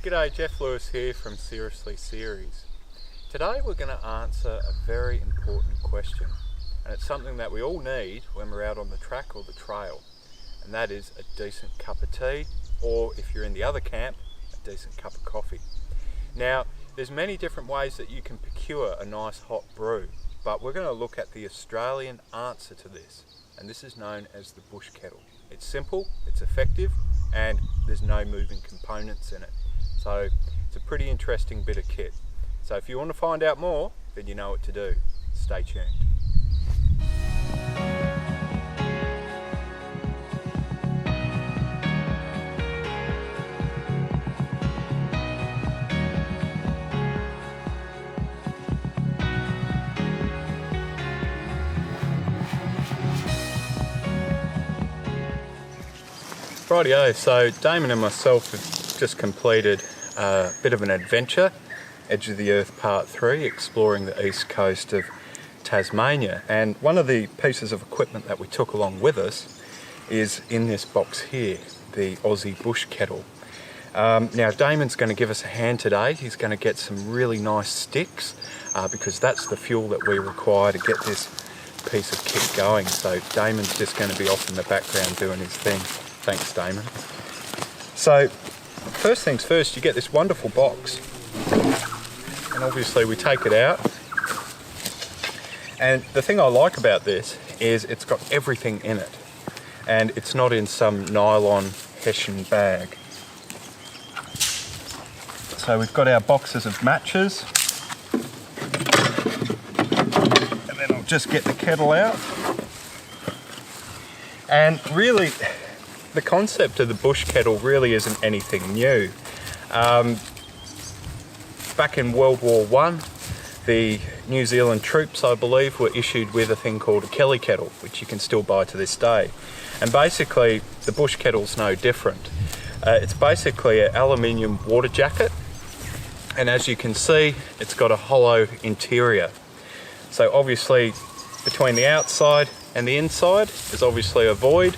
G'day, Geoff Lewis here from Seriously Series. Today we're going to answer a very important question, and it's something that we all need when we're out on the track or the trail, and that is a decent cup of tea, or if you're in the other camp, a decent cup of coffee. Now, there's many different ways that you can procure a nice hot brew, but we're going to look at the Australian answer to this, and this is known as the bush kettle. It's simple, it's effective, and there's no moving components in it. So it's a pretty interesting bit of kit. So if you want to find out more, then you know what to do. Stay tuned. Rightio, so Damon and myself have just completed a bit of an adventure, Edge of the Earth Part 3, exploring the east coast of Tasmania. And one of the pieces of equipment that we took along with us is in this box here, the Aussie bush kettle. Now Damon's going to give us a hand today. He's going to get some really nice sticks because that's the fuel that we require to get this piece of kit going. So Damon's just going to be off in the background doing his thing. Thanks, Damon. So, first things first, you get this wonderful box. And obviously we take it out. And the thing I like about this is it's got everything in it. And it's not in some nylon Hessian bag. So we've got our boxes of matches. And then I'll just get the kettle out. And really, the concept of the bush kettle really isn't anything new. Back in World War I, the New Zealand troops, I believe, were issued with a thing called a Kelly kettle, which you can still buy to this day. And basically, the bush kettle's no different. It's basically an aluminium water jacket, and as you can see, it's got a hollow interior. So obviously, between the outside and the inside is obviously a void,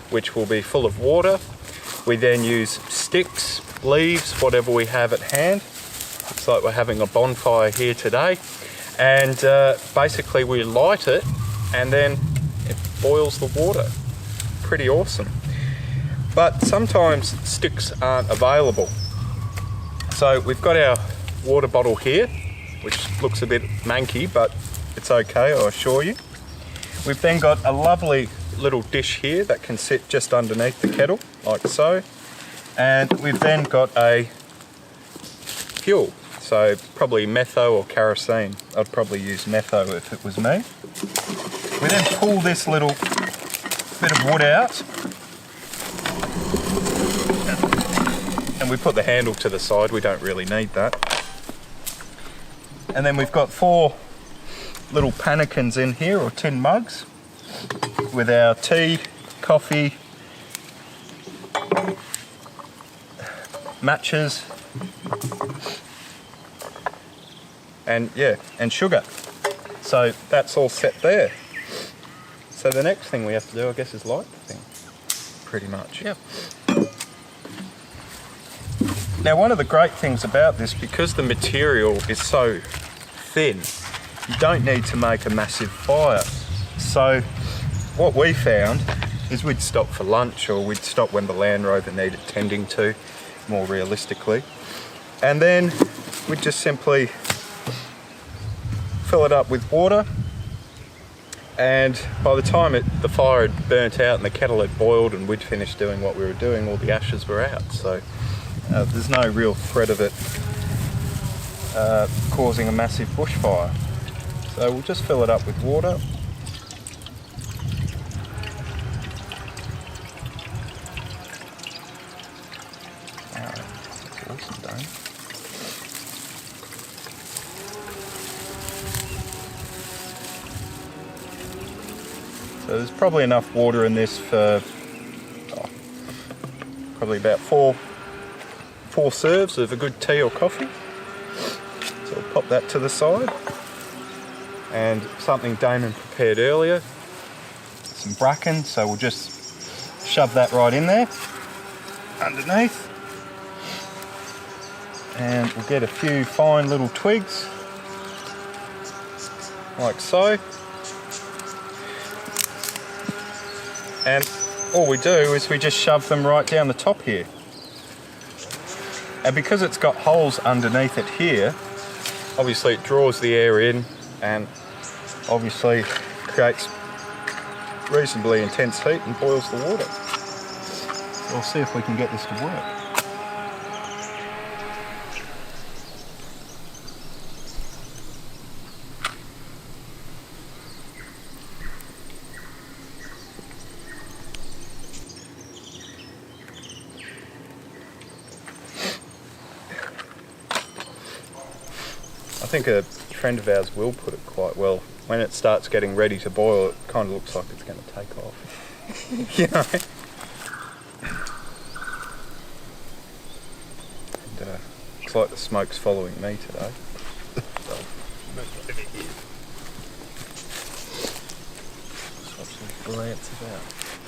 which will be full of water. We then use sticks, leaves, whatever we have at hand. Looks like we're having a bonfire here today. And basically we light it and then it boils the water. Pretty awesome. But sometimes sticks aren't available. So we've got our water bottle here, which looks a bit manky, but it's okay, I assure you. We've then got a lovely little dish here that can sit just underneath the kettle, like so. And we've then got a fuel, so probably metho or kerosene. I'd probably use metho if it was me. We then pull this little bit of wood out and we put the handle to the side. We don't really need that. And then we've got 4 little pannikins in here, or tin mugs, with our tea, coffee, matches, and sugar. So that's all set there. So the next thing we have to do, I guess, is light the thing, pretty much. Yep. Now, one of the great things about this, because the material is so thin, you don't need to make a massive fire. So what we found is we'd stop for lunch, or we'd stop when the Land Rover needed tending to, more realistically. And then we'd just simply fill it up with water. And by the time the fire had burnt out and the kettle had boiled and we'd finished doing what we were doing, all the ashes were out. So there's no real threat of it causing a massive bushfire. So we'll just fill it up with water. That's awesome, Dane. So there's probably enough water in this for probably about four serves of a good tea or coffee. So we'll pop that to the side. And something Damon prepared earlier, some bracken, so we'll just shove that right in there underneath. And we'll get a few fine little twigs, like so. And all we do is we just shove them right down the top here. And because it's got holes underneath it here, obviously it draws the air in and obviously creates reasonably intense heat and boils the water. So we'll see if we can get this to work. I think a friend of ours will put it quite well. When it starts getting ready to boil, it kind of looks like it's going to take off. You know? And, looks like the smoke's following me today.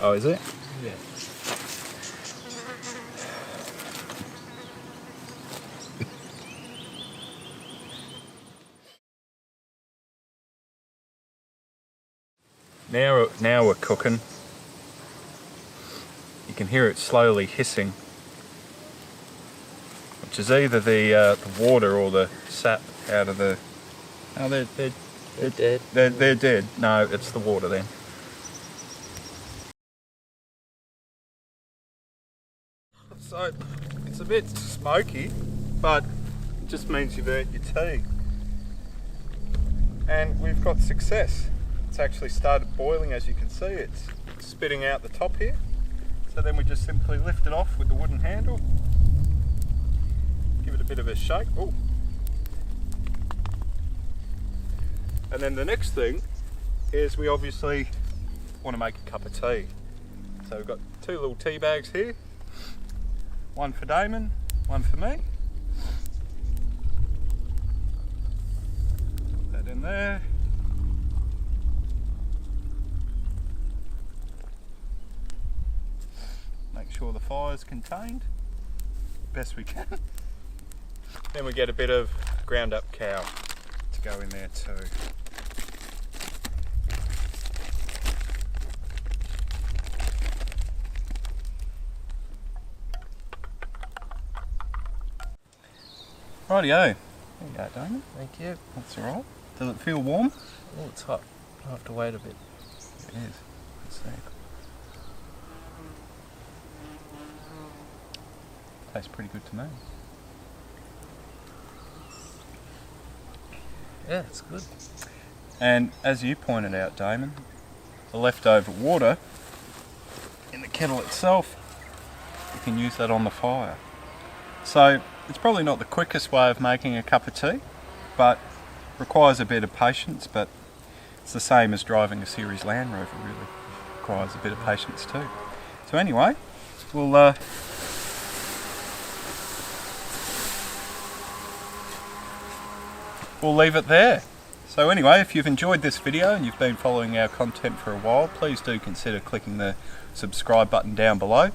Oh, is it? Yeah. Now we're cooking. You can hear it slowly hissing, which is either the water or the sap out of the. Oh, they're dead. They're dead. No, it's the water then. So it's a bit smoky, but it just means you've earned your tea. And we've got success. It's actually started boiling, as you can see. It's spitting out the top here. So then we just simply lift it off with the wooden handle. Give it a bit of a shake. Oh. And then the next thing is we obviously want to make a cup of tea. So we've got two little tea bags here. One for Damon, one for me. Put that in there. Make sure the fire's contained, best we can. Then we get a bit of ground up cow to go in there too. Rightio. There you go, Damon. Thank you. That's alright. Does it feel warm? Oh, it's hot. I'll have to wait a bit. It is. Let's see. Tastes pretty good to me. Yeah, it's good. And as you pointed out, Damon, the leftover water in the kettle itself, you can use that on the fire. So it's probably not the quickest way of making a cup of tea, but requires a bit of patience. But it's the same as driving a series Land Rover, really. Requires a bit of patience too. So anyway, we'll leave it there. So anyway, if you've enjoyed this video and you've been following our content for a while, please do consider clicking the subscribe button down below.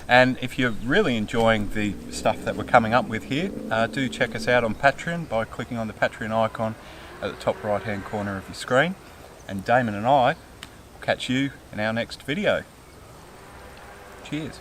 And if you're really enjoying the stuff that we're coming up with here, do check us out on Patreon by clicking on the Patreon icon at the top right hand corner of your screen. And Damon and I will catch you in our next video. Cheers.